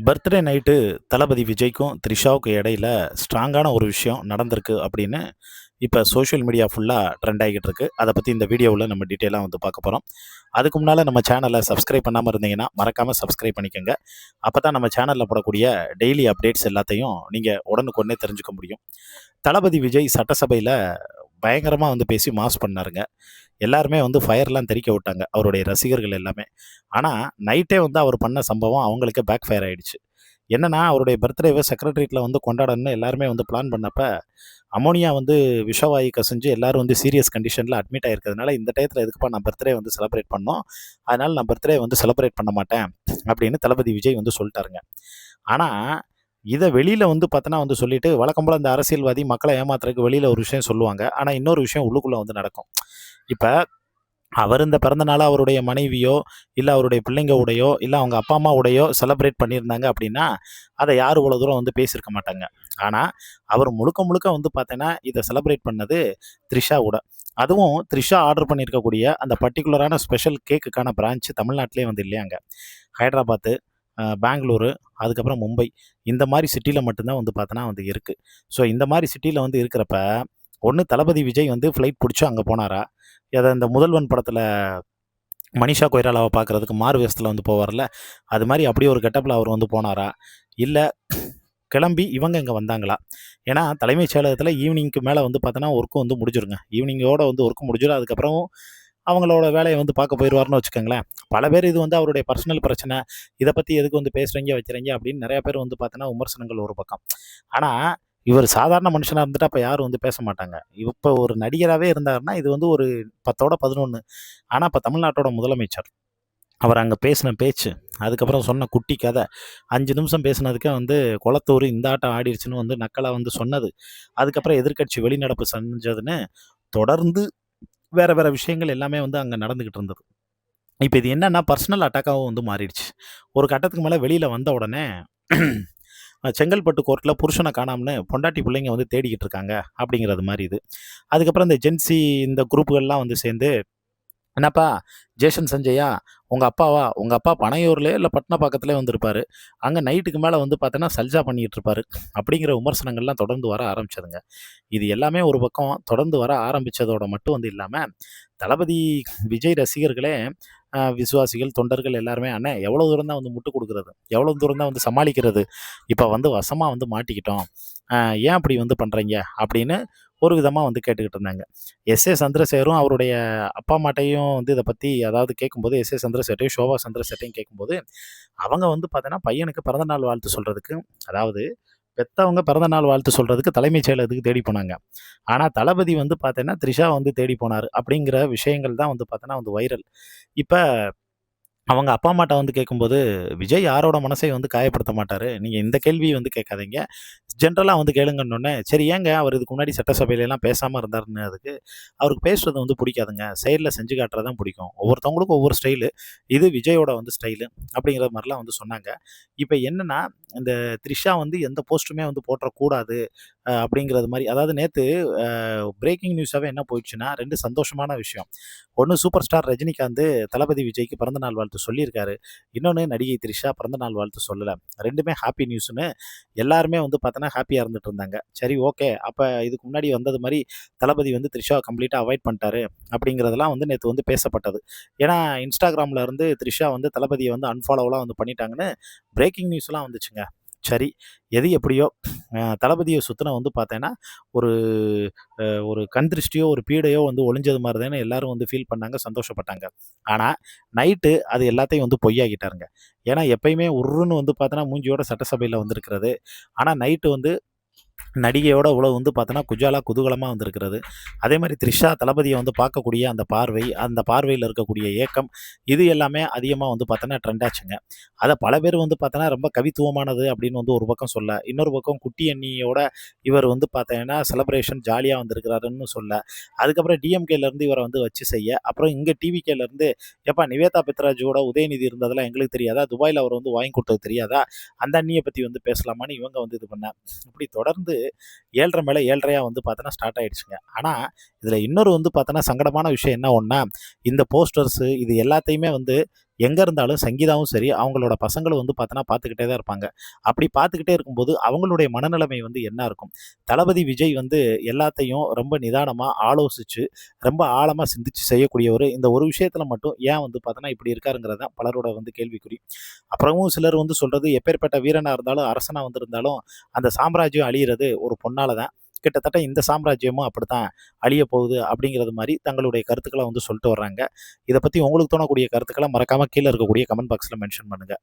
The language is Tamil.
பர்த்டே நைட்டு தளபதி விஜய்க்கும் த்ரிஷாவுக்கும் இடையில ஸ்ட்ராங்கான ஒரு விஷயம் நடந்திருக்கு அப்படின்னு இப்போ சோஷியல் மீடியா ஃபுல்லாக ட்ரெண்ட் ஆகிட்டு இருக்கு. அதை பற்றி இந்த வீடியோவில் நம்ம டீட்டெயிலாக வந்து பார்க்க போகிறோம். அதுக்கு முன்னால் நம்ம சேனலை சப்ஸ்கிரைப் பண்ணாமல் இருந்தீங்கன்னா மறக்காமல் சப்ஸ்கிரைப் பண்ணிக்கோங்க. அப்போ தான் நம்ம சேனலில் போடக்கூடிய டெய்லி அப்டேட்ஸ் எல்லாத்தையும் நீங்கள் உடனுக்குடனே தெரிஞ்சுக்க முடியும். தளபதி விஜய் சட்டசபையில் பயங்கரமாக வந்து பேசி மாஸ் பண்ணாருங்க. எல்லாருமே வந்து ஃபயர்லாம் தெறிக்க விட்டாங்க, அவருடைய ரசிகர்கள் எல்லாமே. ஆனால் நைட்டே வந்து அவர் பண்ண சம்பவம் அவங்களுக்கு பேக் ஃபயர் ஆயிடுச்சு. என்னன்னா, அவருடைய பர்த்டேவை செக்ரட்டரியேட்டில் வந்து கொண்டாடணும்னு எல்லாருமே வந்து பிளான் பண்ணப்ப, அமோனியா வந்து விஷவாயு கசிஞ்சு எல்லாரும் வந்து சீரியஸ் கண்டிஷனில் அட்மிட் ஆயிருக்கிறதுனால, இந்த டயத்தில் எதுக்குப்பா நான் பர்த்டே வந்து செலிப்ரேட் பண்ணோம், அதனால் நான் பர்த்டே வந்து செலிப்ரேட் பண்ண மாட்டேன் அப்படின்னு தளபதி விஜய் வந்து சொல்லிட்டாருங்க. ஆனால் இதை வெளியில் வந்து பார்த்தோன்னா வந்து சொல்லிட்டு வழக்கம் போல் அந்த அரசியல்வாதி மக்களை ஏமாத்துறதுக்கு வெளியில் ஒரு விஷயம் சொல்லுவாங்க. ஆனால் இன்னொரு விஷயம் உள்ளுக்குள்ளே வந்து நடக்கும். இப்போ அவர் இந்த பிறந்த நாள அவருடைய மனைவியோ, இல்ல அவருடைய பிள்ளைங்க கூடயோ, இல்ல அவங்க அப்பா, அம்மா கூடயோ செலிப்ரேட் பண்ணியிருந்தாங்க அப்படின்னா, அத யாரும் இவ்வளோ தூரம் வந்து பேசியிருக்க மாட்டாங்க. ஆனா, அவர் முழுக்க முழுக்க வந்து பார்த்தீங்கன்னா, இத செலிப்ரேட் பண்ணது த்ரிஷா கூட. அதுவும் த்ரிஷா ஆர்டர் பண்ணியிருக்கக்கூடிய அந்த பர்ட்டிகுலரான ஸ்பெஷல் கேக்குக்கான பிரான்ச் தமிழ்நாட்டிலேயே வந்து இல்லையாங்க. ஹைதராபாத்து, பெங்களூரு, அதுக்கப்புறம் மும்பை இந்த மாரி சிட்டில மட்டும் தான் வந்து பார்த்தோன்னா வந்து இருக்கு. ஸோ இந்த மாரி சிட்டில வந்து இருக்கிறப்ப, ஒண்ணு தளபதி விஜய் வந்து ஃப்ளைட் புடிச்சு அங்க போனாரா? இந்த முதல்வன் படத்துல மனிஷா கொய்ராலாவ பார்க்கறதுக்கு மாறு வேஷத்துல வந்து போவார்ல, அது மாரி அப்படியே ஒரு கெட்டப்ல அவர் வந்து போனாரா? இல்ல கிளம்பி இவங்க இங்க வந்தாங்களா? ஏன்னா, தலைமைச் செயலகத்துல ஈவினிங்க்கு மேல வந்து பார்த்தோன்னா, ஒர்க் வந்து முடிஞ்சிருங்க. ஈவினிங்கோட வந்து ஒர்க் முடிஞ்சிரும். அதுக்கப்புறம் அவங்களோட வேலைய வந்து பார்க்க போயிருவாருன்னு வச்சுக்கோங்களேன். பல பேர் இது வந்து அவருடைய பர்சனல் பிரச்சனை. இத பத்தி எதுக்கு வந்து பேசுறீங்க, வைக்கிறீங்க அப்படின்னு நெறைய பேர் வந்து பார்த்தோன்னா, விமர்சனங்கள் ஒரு பக்கம். ஆனா, இவர் சாதாரண மனுஷனா இருந்துட்டா அப்ப யாரும் வந்து பேச மாட்டாங்க. இப்ப ஒரு நடிகராவே இருந்தாருன்னா, இது வந்து ஒரு 10ஓட 11. ஆனா, இப்ப தமிழ்நாட்டோட முதலமைச்சர். அவர் அங்க பேசின பேச்சு, அதுக்கப்புறம் சொன்ன குட்டி கதை, 5 நிமிஷம் பேசினதுக்கே வந்து "கொளத்தூர் இந்த ஆட்டம் ஆடிருச்சுன்னு" வந்து நக்கலா வந்து சொன்னது. அதுக்கப்புறம் எதிர்க்கட்சி வெளிநடப்பு செஞ்சதுன்னு தொடர்ந்து வேற வேற விஷயங்கள் எல்லாமே வந்து அங்க நடந்துகிட்டு இருந்தது. இப்ப இது என்னன்னா பர்சனல் அட்டாக்காவும் வந்து மாறிடுச்சு. ஒரு கட்டத்துக்கு மேல வெளியில வந்த உடனே செங்கல்பட்டு கோர்ட்ல புருஷன காணோம்னு பொண்டாட்டி பிள்ளைங்க வந்து தேடிக்கிட்டு இருக்காங்க அப்படிங்கிறது மாரி இது. அதுக்கப்புறம் இந்த ஜென்சி இந்த குரூப்புகள்லாம் வந்து சேர்ந்து, "என்னப்பா ஜேசன் சஞ்சயா உங்க அப்பாவா? உங்க அப்பா பனையூர்லயோ இல்ல பட்டனப்பாக்கத்திலயோ வந்திருப்பாரு. அங்க நைட்டுக்கு மேல வந்து பார்த்தோன்னா சல்ஜா பண்ணிட்டு இருப்பாரு." அப்படிங்கிற விமர்சனங்கள்லாம் தொடர்ந்து வர ஆரம்பிச்சதுங்க. இது எல்லாமே ஒரு பக்கம் தொடர்ந்து வர ஆரம்பிச்சதோட மட்டும் வந்து இல்லாம, தளபதி விஜய் ரசிகர்களே விசுவாசிகள், தொண்டர்கள் எல்லாருமே, "அண்ணே எவ்வளோ தூரம் தான் வந்து முட்டு குடுக்குறது? எவ்வளோ தூரம் தான் வந்து சமாளிக்கிறது? இப்ப வந்து வசமா வந்து மாட்டிக்கிட்டோம். அ ஏன் அப்படி வந்து பண்றீங்க?" அப்படின்னு ஒரு விதமா வந்து கேட்டுக்கிட்டு இருந்தாங்க. எஸ்.ஏ. சந்திரசேகரும் அவருடைய அப்பா அம்மாட்டயும் வந்து இத பத்தி அதாவது கேட்கும்போது, எஸ்.ஏ. சந்திரசேகர்ட்டயும், ஷோபா சந்திரசேகர்ட்டயும் கேட்கும்போது, அவங்க வந்து பார்த்தீங்கன்னா, பையனுக்கு பிறந்தநாள் வாழ்த்து சொல்றதுக்கு அதாவது பெத்தவங்க பிறந்தநாள் வாழ்த்து சொல்றதுக்கு தலைமைச் செயலகத்துக்கு தேடி போனாங்க. ஆனா, தளபதி வந்து பார்த்தீங்கன்னா, த்ரிஷா வந்து தேடி போனாரு. அப்படிங்கிற விஷயங்கள் தான் வந்து பார்த்தீங்கன்னா வந்து வைரல். இப்ப அவங்க அப்பா அம்மாட்ட வந்து கேட்கும்போது, "விஜய் யாரோட மனசையும் வந்து காயப்படுத்த மாட்டாரு. நீங்க இந்த கேள்விய வந்து கேட்காதீங்க. ஜென்ரலா வந்து கேளுங்கன்னோனே." சரி ஏங்க அவர் இதுக்கு முன்னாடி சட்டசபையிலலாம் பேசாம இருந்தாருன்னதுக்கு, அவருக்கு பேசுறது வந்து புடிக்காதுங்க. செயல்ல செஞ்சு காட்டுறது தான் புடிக்கும். ஒவ்வொருத்தவங்களுக்கும் ஒவ்வொரு ஸ்டைலு. இது விஜயோட வந்து ஸ்டைலு. அப்படிங்கிற மாரிலாம் வந்து சொன்னாங்க. இப்ப என்னன்னா, இந்த த்ரிஷா வந்து எந்த போஸ்ட்டுமே வந்து போட்றக்கூடாது. அப்படிங்கிறது மாரி அதாவது நேத்து அ பிரேக்கிங் நியூஸாவே என்ன போயிடுச்சுன்னா, 2 சந்தோஷமான விஷயம். ஒண்ணு சூப்பர் ஸ்டார் ரஜினிகாந்த் தளபதி விஜய்க்கு பிறந்தநாள் வாழ்த்து சொல்லியிருக்காரு. இன்னொன்னு நடிகை த்ரிஷா பிறந்தநாள் வாழ்த்து சொல்லல. 2மே ஹாப்பி நியூஸ்ன்னு எல்லாருமே வந்து பார்த்தோன்னா ஹாப்பியா இருந்துட்டு இருந்தாங்க. சரி ஓகே. அப்ப இதுக்கு முன்னாடி வந்தது மாரி தளபதி வந்து த்ரிஷாவ கம்ப்ளீட்டா அவாய்ட் பண்ணிட்டாரு அப்படிங்கிறதெல்லாம் வந்து நேத்து வந்து பேசப்பட்டது. ஏன்னா இன்ஸ்டாகிராம்ல இருந்து த்ரிஷா வந்து தளபதிய வந்து அன்ஃபாலோலாம் வந்து பண்ணிட்டாங்கன்னு பிரேக்கிங் நியூஸ்லாம் வந்துச்சுங்க. சரி, எது எப்படியோ தளபதிய சுத்துன வந்து பார்த்தேன்னா, ஒரு ஒரு கண் திருஷ்டியோ, ஒரு பீடையோ வந்து ஒளிஞ்சது மாரி தானே எல்லாரும் வந்து ஃபீல் பண்ணாங்க, சந்தோஷப்பட்டாங்க. ஆனா, நைட்டு அது எல்லாத்தையும் வந்து பொய்யாக்கிட்டாருங்க. ஏன்னா, எப்பயுமே உர்ருன்னு வந்து பார்த்தோன்னா, மூஞ்சியோட சட்டசபையில வந்திருக்கிறது. ஆனா, நைட்டு வந்து நடிகையோட உறவு வந்து பார்த்தோன்னா, குஜாலா குதூகலமா வந்திருக்கிறது. அதேமாரி த்ரிஷா தளபதிய வந்து பார்க்கக்கூடிய அந்த பார்வை, அந்த பார்வையில இருக்கக்கூடிய ஏக்கம், இது எல்லாமே அதிகமா வந்து பார்த்தோன்னா ட்ரெண்ட் ஆச்சுங்க. அத பல பேர் வந்து பார்த்தோன்னா, ரொம்ப கவித்துவமானது அப்படின்னு வந்து ஒரு பக்கம் சொல்ல, இன்னொரு பக்கம் குட்டி அண்ணியோட இவர் வந்து பார்த்தீங்கன்னா, செலிப்ரேஷன் ஜாலியா வந்திருக்கிறாருன்னு சொல்ல, அதுக்கப்புறம் டிஎம்கேலேருந்து இவர வந்து வச்சு செய்ய, அப்புறம் இங்க டிவிகேலேருந்து "ஏப்பா நிவேதா பெத்ராஜோட உதயநிதி இருந்ததெல்லாம் எங்களுக்கு தெரியாதா? துபாய்ல அவர் வந்து வாங்கி குடுத்தது தெரியாதா? அந்த அண்ணிய பத்தி வந்து பேசலாமான்னு" இவங்க வந்து இது பண்ண இப்படி தொடர்ந்து 7:30 மேல 7:30 வந்து பார்த்தோன்னா ஸ்டார்ட் ஆயிடுச்சுங்க. ஆனா, இதில இன்னொரு வந்து பார்த்தோன்னா சங்கடமான விஷயம் என்ன ஒண்ணா, இந்த போஸ்டர்ஸு இது எல்லாத்தையுமே வந்து எங்கே இருந்தாலும் சங்கீதாவும் சரி அவங்களோட பசங்களும் வந்து பார்த்தோன்னா பார்த்துக்கிட்டே தான் இருப்பாங்க. அப்படி பார்த்துக்கிட்டே இருக்கும்போது அவங்களுடைய மனநிலைமை வந்து என்ன இருக்கும்? தளபதி விஜய் வந்து எல்லாத்தையும் ரொம்ப நிதானமாக ஆலோசித்து ரொம்ப ஆழமாக சிந்திச்சு செய்யக்கூடியவர். இந்த ஒரு விஷயத்தில் மட்டும் ஏன் வந்து பார்த்தோன்னா இப்படி இருக்காருங்கிறது தான் பலரோட வந்து கேள்விக்குறி. அப்புறமும் சிலர் வந்து சொல்கிறது, எப்பேற்பட்ட வீரனாக இருந்தாலும் அரசனாக வந்திருந்தாலும் அந்த சாம்ராஜ்யம் அழியிறது ஒரு பொண்ணால தான். கிட்டத்தட்ட இந்த சாம்ராஜ்யமும் அப்படித்தான் அழிய போகுது அப்படிங்கிறது மாதிரி தங்களுடைய கருத்துக்களை வந்து சொல்லிட்டு வர்றாங்க. இதை பற்றி உங்களுக்கு தோணக்கூடிய கருத்துக்களை மறக்காமல் கீழே இருக்கக்கூடிய கமெண்ட் பாக்ஸில் மென்ஷன் பண்ணுங்கள்.